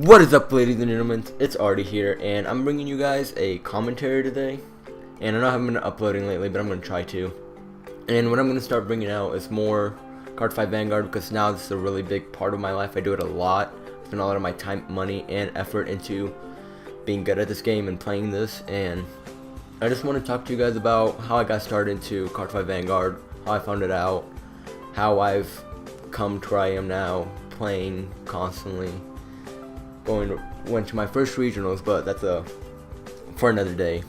What is up, ladies and gentlemen? It's Artie here, and I'm bringing you guys a commentary today. And I know I haven't been uploading lately, but I'm going to try to. And what I'm going to start bringing out is more Cardfight Vanguard, because now this is a really big part of my life. I do it a lot. I spend a lot of my time, money, and effort into being good at this game and playing this. And I just want to talk to you guys about how I got started into Cardfight Vanguard, how I found it out, how I've come to where I am now, playing constantly. Went to my first regionals, but that's for another day.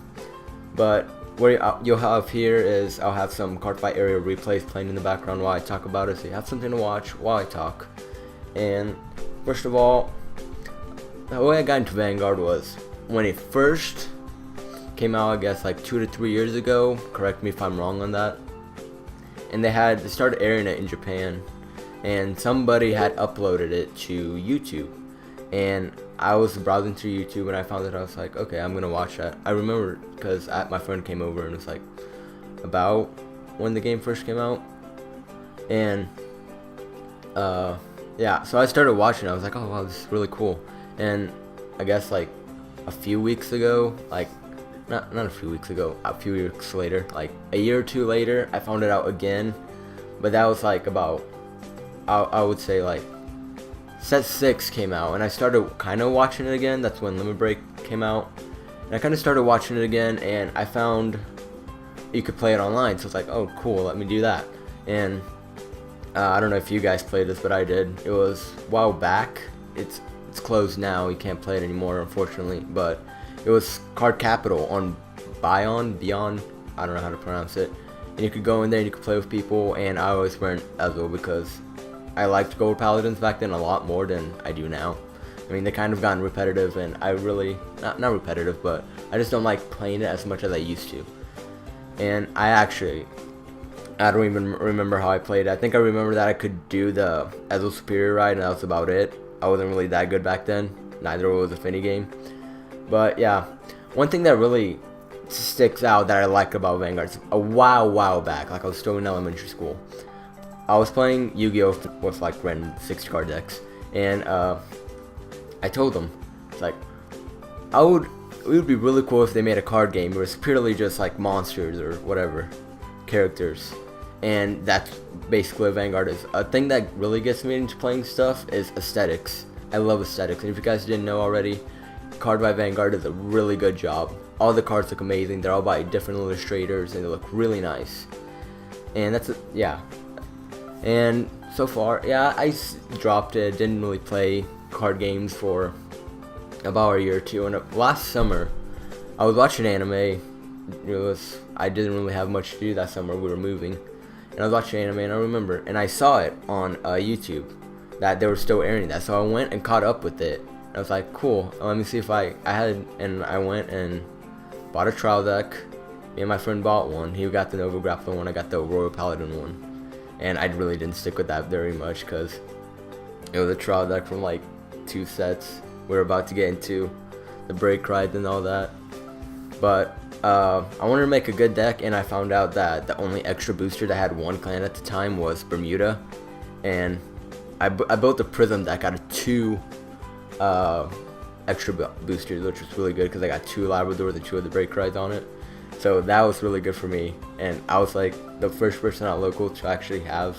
But what you'll have here is I'll have some Cardfight area replays playing in the background while I talk about it, so you have something to watch while I talk. And first of all, the way I got into Vanguard was when it first came out, I guess like 2 to 3 years ago. Correct me if I'm wrong on that. And they started airing it in Japan, and somebody had uploaded it to YouTube. And I was browsing through YouTube and I found it. I was like, okay, I'm gonna watch that. I remember because my friend came over and it was like about when the game first came out. And yeah, so I started watching. I was like, oh wow, this is really cool. And I guess like a few weeks ago, like not a few weeks ago, a few weeks later, like a year or two later, I found it out again. But that was like about, I would say like Set 6 came out, and I started kind of watching it again. That's when Limit Break came out, and I kind of started watching it again, and I found you could play it online, so it's like, oh cool, let me do that. And I don't know if you guys played this, but I did. It was a while back. It's closed now, you can't play it anymore, unfortunately, but it was Card Capital on Beyond, I don't know how to pronounce it, and you could go in there and you could play with people. And I always went Ezo because I liked Gold Paladins back then a lot more than I do now. I mean, they kind of gotten repetitive, and I really, not repetitive, but I just don't like playing it as much as I used to. And I don't even remember how I played it. I think I remember that I could do the Ezo Superior ride, and that was about it. I wasn't really that good back then. Neither was a Finny game. But yeah, one thing that really sticks out that I like about Vanguard is a while back, like I was still in elementary school, I was playing Yu-Gi-Oh! With like random 60 card decks, and I told them, it's like, it would be really cool if they made a card game where it's purely just like monsters or whatever, characters. And that's basically what Vanguard is. A thing that really gets me into playing stuff is aesthetics. I love aesthetics, and if you guys didn't know already, Cardfight Vanguard does a really good job. All the cards look amazing, they're all by different illustrators, and they look really nice. And that's yeah. And so far, yeah, I dropped it, didn't really play card games for about a year or two. And last summer, I was watching anime. I didn't really have much to do that summer, we were moving. And I was watching anime, and I remember, and I saw it on YouTube, that they were still airing that. So I went and caught up with it. I was like, cool, let me see if I went and bought a trial deck. Me and my friend bought one. He got the Nova Grappler one, I got the Royal Paladin one. And I really didn't stick with that very much because it was a trial deck from like 2 sets. We were about to get into the break ride and all that. But I wanted to make a good deck, and I found out that the only extra booster that had one clan at the time was Bermuda. And I built a Prism deck out of 2 extra boosters, which was really good because I got 2 Labradors and 2 of the break rides on it. So that was really good for me, and I was like the first person out local to actually have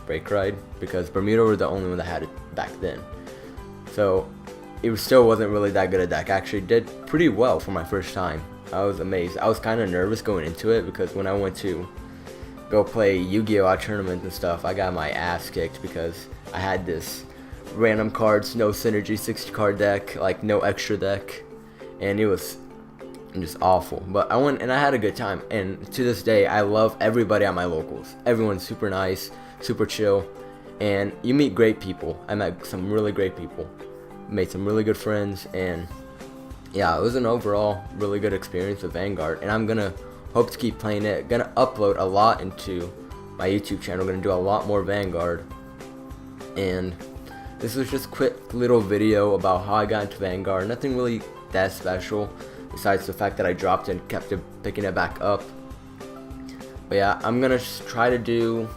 break ride, because Bermuda were the only one that had it back then. So it still wasn't really that good a deck. I actually did pretty well for my first time. I was amazed. I was kind of nervous going into it because when I went to go play Yu-Gi-Oh! At tournaments and stuff, I got my ass kicked because I had this random cards, no synergy 60 card deck, like no extra deck, and it was just awful. But I went and I had a good time, and to this day I love everybody at my locals. Everyone's super nice, super chill, and you meet great people. I met some really great people, made some really good friends, and yeah, it was an overall really good experience with Vanguard. And I'm gonna hope to keep playing it. Gonna upload a lot into my YouTube channel, gonna do a lot more Vanguard. And this was just a quick little video about how I got into Vanguard. Nothing really that special, besides the fact that I dropped it and kept picking it back up. But yeah, I'm gonna just try to do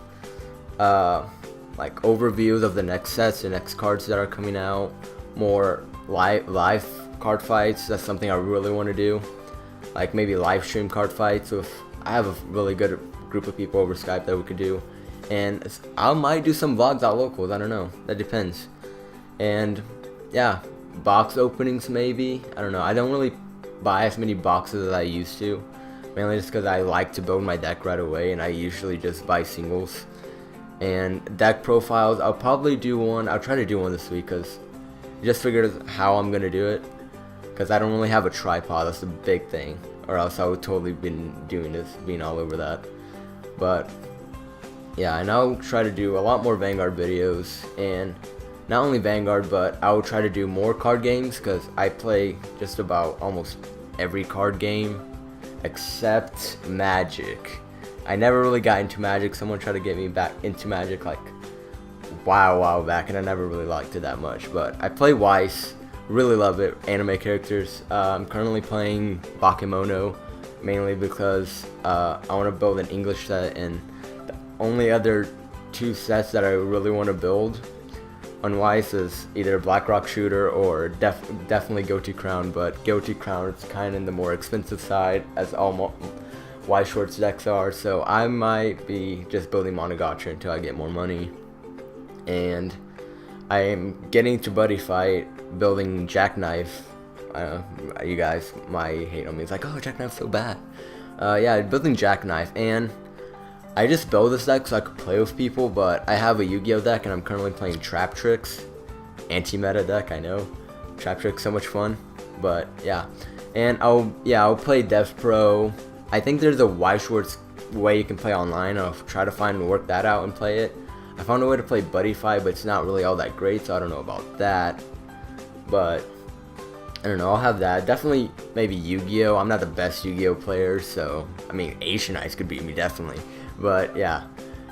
like overviews of the next sets, the next cards that are coming out, more live card fights. That's something I really want to do. Like maybe live stream card fights with, I have a really good group of people over Skype that we could do. And I might do some vlogs out locals, I don't know, that depends. And yeah, box openings maybe, I don't know. I don't really buy as many boxes as I used to, mainly just because I like to build my deck right away, and I usually just buy singles. And deck profiles, I'll probably do one, I'll try to do one this week, because I just figured how I'm going to do it. Because I don't really have a tripod, that's the big thing. Or else I would totally been doing this, being all over that. But yeah, and I'll try to do a lot more Vanguard videos. And not only Vanguard, but I will try to do more card games. Because I play just about almost every card game. Except Magic. I never really got into Magic. Someone tried to get me back into Magic like a while back. And I never really liked it that much. But I play Weiss. Really love it, anime characters. I'm currently playing Bakemono, mainly because I want to build an English set, and the only other 2 sets that I really want to build on Weiss is either Blackrock Shooter or definitely Goatee Crown, but Goatee Crown is kind of in the more expensive side, as all Weiss Shorts decks are, so I might be just building Monogatari until I get more money. And I am getting to Buddy Fight, building Jackknife. You guys might hate on me. It's like, oh, Jackknife's so bad. Yeah, building Jackknife, and I just built this deck so I could play with people, but I have a Yu-Gi-Oh deck, and I'm currently playing Trap Tricks. Anti-meta deck, I know. Trap Tricks, so much fun. But, yeah. And I'll play Dev Pro. I think there's a Weiss Schwartz way you can play online. I'll try to work that out and play it. I found a way to play Buddy Fight, but it's not really all that great, so I don't know about that. But I don't know, I'll have that. Definitely maybe Yu-Gi-Oh! I'm not the best Yu-Gi-Oh! Player, so I mean Asian Ice could beat me definitely. But yeah.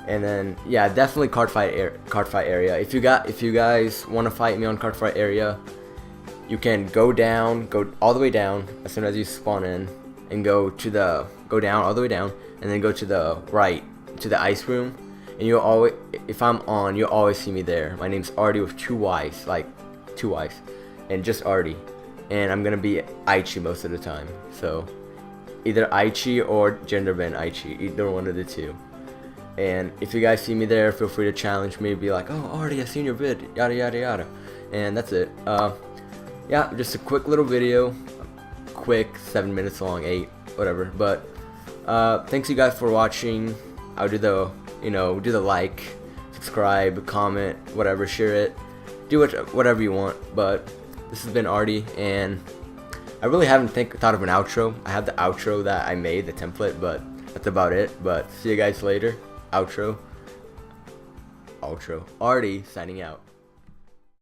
And then yeah, definitely Cardfight area. If you guys want to fight me on Cardfight area, you can go all the way down as soon as you spawn in, and go down all the way down, and then go to the right to the ice room. And you'll always, if I'm on, you'll always see me there. My name's Artie with 2 Y's, like 2 Y's, and just Artie. And I'm gonna be Aichi most of the time. So either Aichi or Genderbend Aichi, either one of the 2. And if you guys see me there, feel free to challenge me. Be like, oh, Artie, I seen your vid, yada yada yada. And that's it. Yeah, just a quick little video, quick 7 minutes long, 8, whatever. But thanks you guys for watching. I'll do the do the like, subscribe, comment, whatever, share it, do whatever you want. But this has been Artie, and I really haven't thought of an outro. I have the outro that I made, the template, but that's about it. But see you guys later. Outro. Artie signing out.